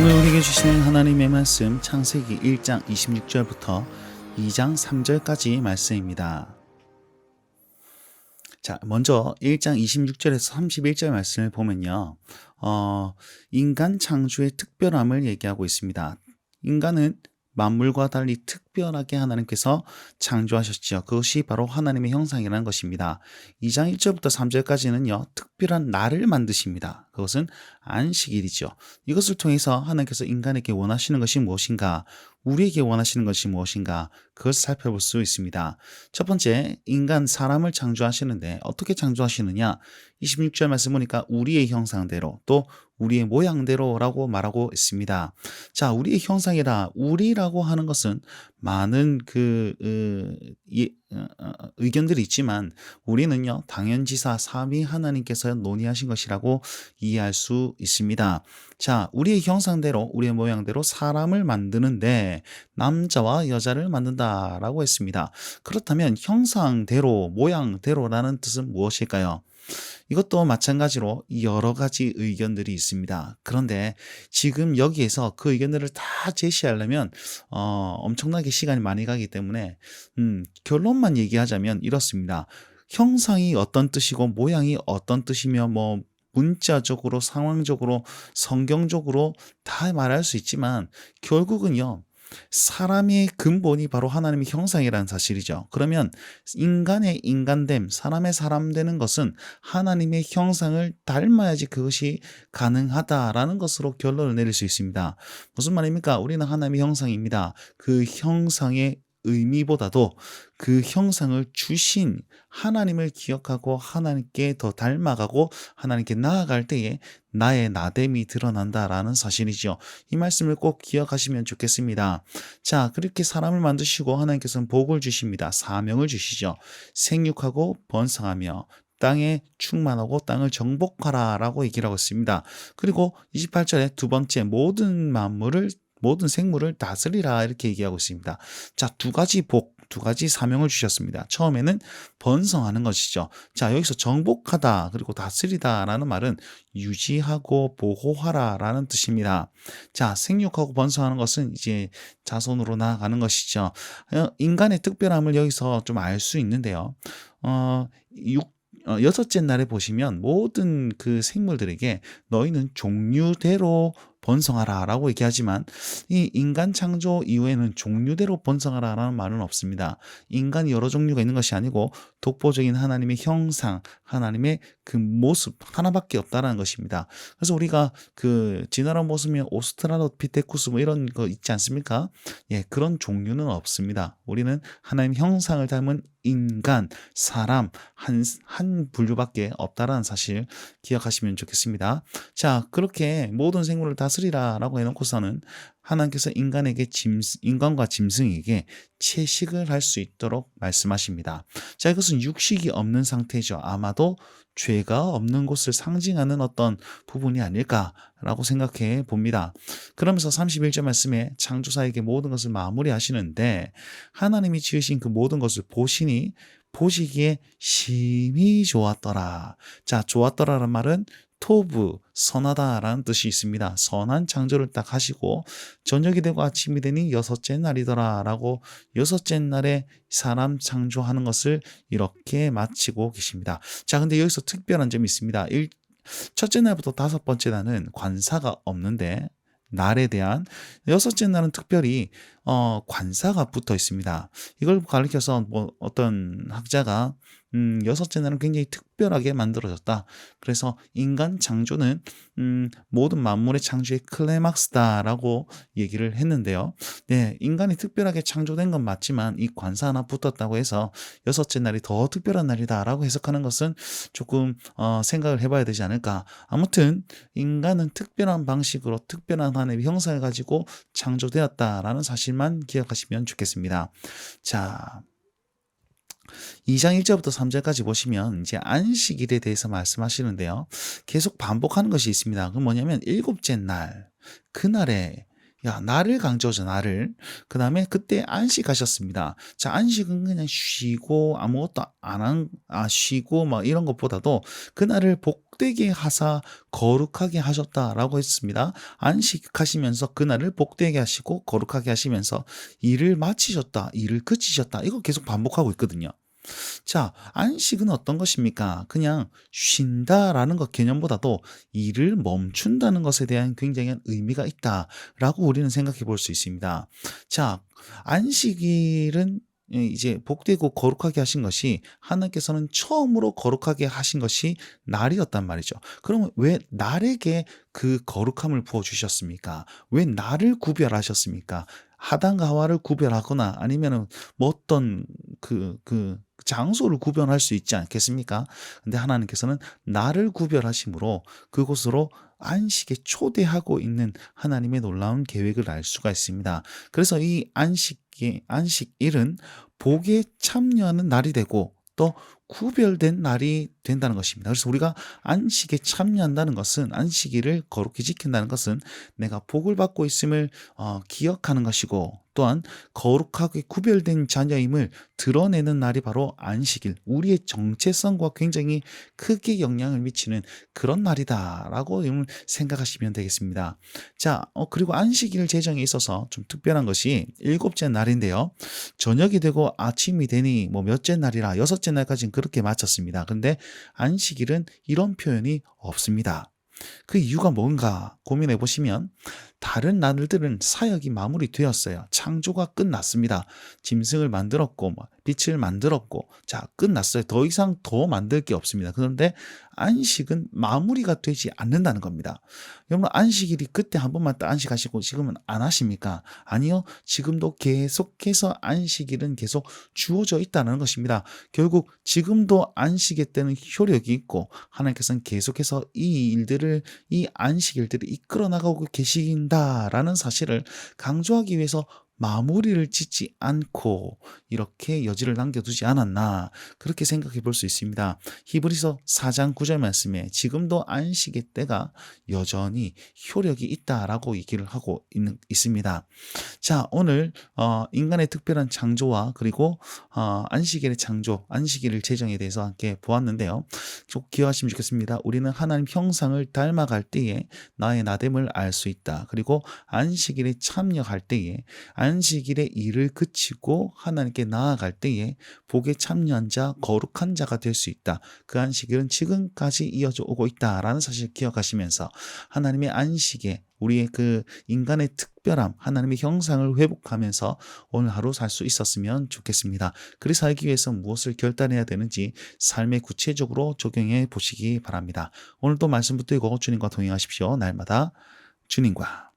오늘 우리에게 주시는 하나님의 말씀 창세기 1장 26절부터 2장 3절까지 말씀입니다. 자, 먼저 1장 26절에서 31절 말씀을 보면요. 인간 창조의 특별함을 얘기하고 있습니다. 인간은 만물과 달리 특별하게 하나님께서 창조하셨지요. 그것이 바로 하나님의 형상이라는 것입니다. 2장 1절부터 3절까지는요. 특별한 날을 만드십니다. 그것은 안식일이죠. 이것을 통해서 하나님께서 인간에게 원하시는 것이 무엇인가, 우리에게 원하시는 것이 무엇인가, 그것을 살펴볼 수 있습니다. 첫 번째, 인간 사람을 창조하시는데 어떻게 창조하시느냐? 26절 말씀 보니까 우리의 형상대로, 또 우리의 모양대로라고 말하고 있습니다. 자, 우리의 형상이라, 우리라고 하는 것은 많은 의견들이 있지만 우리는요, 당연지사 삼위 하나님께서 논의하신 것이라고 이해할 수 있습니다. 자, 우리의 형상대로, 우리의 모양대로 사람을 만드는데 남자와 여자를 만든다라고 했습니다. 그렇다면 형상대로, 모양대로라는 뜻은 무엇일까요? 이것도 마찬가지로 여러 가지 의견들이 있습니다. 그런데 지금 여기에서 그 의견들을 다 제시하려면 엄청나게 시간이 많이 가기 때문에 결론만 얘기하자면 이렇습니다. 형상이 어떤 뜻이고 모양이 어떤 뜻이며 문자적으로, 상황적으로, 성경적으로 다 말할 수 있지만 결국은요, 사람의 근본이 바로 하나님의 형상이라는 사실이죠. 그러면 인간의 인간됨, 사람의 사람 되는 것은 하나님의 형상을 닮아야지 그것이 가능하다라는 것으로 결론을 내릴 수 있습니다. 무슨 말입니까? 우리는 하나님의 형상입니다. 그 형상의 의미보다도 그 형상을 주신 하나님을 기억하고 하나님께 더 닮아가고 하나님께 나아갈 때에 나의 나됨이 드러난다라는 사실이죠. 이 말씀을 꼭 기억하시면 좋겠습니다. 자, 그렇게 사람을 만드시고 하나님께서는 복을 주십니다. 사명을 주시죠. 생육하고 번성하며 땅에 충만하고 땅을 정복하라 라고 얘기를 하고 있습니다. 그리고 28절에 두 번째, 모든 생물을 다스리라 이렇게 얘기하고 있습니다. 자, 두 가지 복, 두 가지 사명을 주셨습니다. 처음에는 번성하는 것이죠. 자, 여기서 정복하다 그리고 다스리다 라는 말은 유지하고 보호하라 라는 뜻입니다. 자, 생육하고 번성하는 것은 이제 자손으로 나아가는 것이죠. 인간의 특별함을 여기서 좀 알 수 있는데요. 여섯째 날에 보시면 모든 그 생물들에게 너희는 종류대로 번성하라 라고 얘기하지만 이 인간 창조 이후에는 종류대로 번성하라 라는 말은 없습니다. 인간이 여러 종류가 있는 것이 아니고 독보적인 하나님의 형상, 하나님의 그 모습 하나밖에 없다라는 것입니다. 그래서 우리가 그 진화론 모습이 오스트랄로피테쿠스 이런 거 있지 않습니까? 예, 그런 종류는 없습니다. 우리는 하나님 형상을 닮은 인간, 사람 한 분류밖에 없다라는 사실 기억하시면 좋겠습니다. 자, 그렇게 모든 생물을 다스리라라고 해놓고서는 하나님께서 인간과 짐승에게 채식을 할 수 있도록 말씀하십니다. 자, 이것은 육식이 없는 상태죠. 아마도 죄가 없는 곳을 상징하는 어떤 부분이 아닐까라고 생각해 봅니다. 그러면서 31절 말씀에 창조사에게 모든 것을 마무리하시는데 하나님이 지으신 그 모든 것을 보시니 보시기에 심히 좋았더라. 자, 좋았더라라는 말은 토브, 선하다라는 뜻이 있습니다. 선한 창조를 딱 하시고 저녁이 되고 아침이 되니 여섯째 날이더라 라고 여섯째 날에 사람 창조하는 것을 이렇게 마치고 계십니다. 자, 근데 여기서 특별한 점이 있습니다. 첫째 날부터 다섯 번째 날은 관사가 없는데 날에 대한 여섯째 날은 특별히 관사가 붙어 있습니다. 이걸 가리켜서 어떤 학자가 여섯째 날은 굉장히 특별하게 만들어졌다. 그래서 인간 창조는 모든 만물의 창조의 클라이막스다라고 얘기를 했는데요. 네, 인간이 특별하게 창조된 건 맞지만 이 관사 하나 붙었다고 해서 여섯째 날이 더 특별한 날이다라고 해석하는 것은 조금 생각을 해봐야 되지 않을까. 아무튼 인간은 특별한 방식으로 특별한 하나님의 형상을 가지고 창조되었다라는 사실만 기억하시면 좋겠습니다. 자, 2장 1절부터 3절까지 보시면 이제 안식일에 대해서 말씀하시는데요. 계속 반복하는 것이 있습니다. 그건 뭐냐면 일곱째 날, 그날에 날을 강조하죠, 날을. 그 다음에 그때 안식하셨습니다. 자, 안식은 그냥 쉬고 아무것도 쉬고 이런 것보다도 그날을 복되게 하사 거룩하게 하셨다라고 했습니다. 안식하시면서 그날을 복되게 하시고 거룩하게 하시면서 일을 마치셨다, 일을 그치셨다. 이거 계속 반복하고 있거든요. 자, 안식은 어떤 것입니까? 그냥 쉰다라는 것 개념보다도 일을 멈춘다는 것에 대한 굉장한 의미가 있다라고 우리는 생각해 볼 수 있습니다. 자, 안식일은 이제 복되고 거룩하게 하신 것이 하나님께서는 처음으로 거룩하게 하신 것이 날이었단 말이죠. 그러면 왜 날에게 그 거룩함을 부어 주셨습니까? 왜 날을 구별하셨습니까? 하단과 하와를 구별하거나 아니면은 뭐 어떤 그 장소를 구별할 수 있지 않겠습니까? 근데 하나님께서는 날을 구별하심으로 그곳으로 안식에 초대하고 있는 하나님의 놀라운 계획을 알 수가 있습니다. 그래서 이 안식일은 복에 참여하는 날이 되고 또 구별된 날이 된다는 것입니다. 그래서 우리가 안식에 참여한다는 것은 안식일을 거룩히 지킨다는 것은 내가 복을 받고 있음을 기억하는 것이고 또한 거룩하게 구별된 자녀임을 드러내는 날이 바로 안식일, 우리의 정체성과 굉장히 크게 영향을 미치는 그런 날이다라고 생각하시면 되겠습니다. 자, 그리고 안식일 제정에 있어서 좀 특별한 것이 일곱째 날인데요. 저녁이 되고 아침이 되니 뭐 몇째 날이라 여섯째 날까지는 그렇게 마쳤습니다. 근데 안식일은 이런 표현이 없습니다. 그 이유가 뭔가 고민해 보시면 다른 나들들은 사역이 마무리되었어요. 창조가 끝났습니다. 짐승을 만들었고 빛을 만들었고 자 끝났어요. 더 이상 더 만들 게 없습니다. 그런데 안식은 마무리가 되지 않는다는 겁니다. 여러분 안식일이 그때 한 번만 딱 안식하시고 지금은 안 하십니까? 아니요. 지금도 계속해서 안식일은 계속 주어져 있다는 것입니다. 결국 지금도 안식의 때는 효력이 있고 하나님께서는 계속해서 이 안식일들을 이끌어 나가고 계신다라는 사실을 강조하기 위해서 마무리를 짓지 않고 이렇게 여지를 남겨두지 않았나 그렇게 생각해 볼 수 있습니다. 히브리서 4장 9절 말씀에 지금도 안식의 때가 여전히 효력이 있다라고 얘기를 하고 있습니다. 자, 오늘 인간의 특별한 창조와 그리고 안식일의 창조, 안식일을 제정에 대해서 함께 보았는데요. 꼭 기억하시면 좋겠습니다. 우리는 하나님 형상을 닮아갈 때에 나의 나됨을 알 수 있다. 그리고 안식일에 참여할 때에 안식일의 일을 그치고 하나님께 나아갈 때에 복에 참여한 자, 거룩한 자가 될 수 있다. 그 안식일은 지금까지 이어져 오고 있다라는 사실을 기억하시면서 하나님의 안식에 우리의 그 인간의 특별함, 하나님의 형상을 회복하면서 오늘 하루 살 수 있었으면 좋겠습니다. 그리 살기 위해서 무엇을 결단해야 되는지 삶에 구체적으로 적용해 보시기 바랍니다. 오늘도 말씀 붙들고 주님과 동행하십시오. 날마다 주님과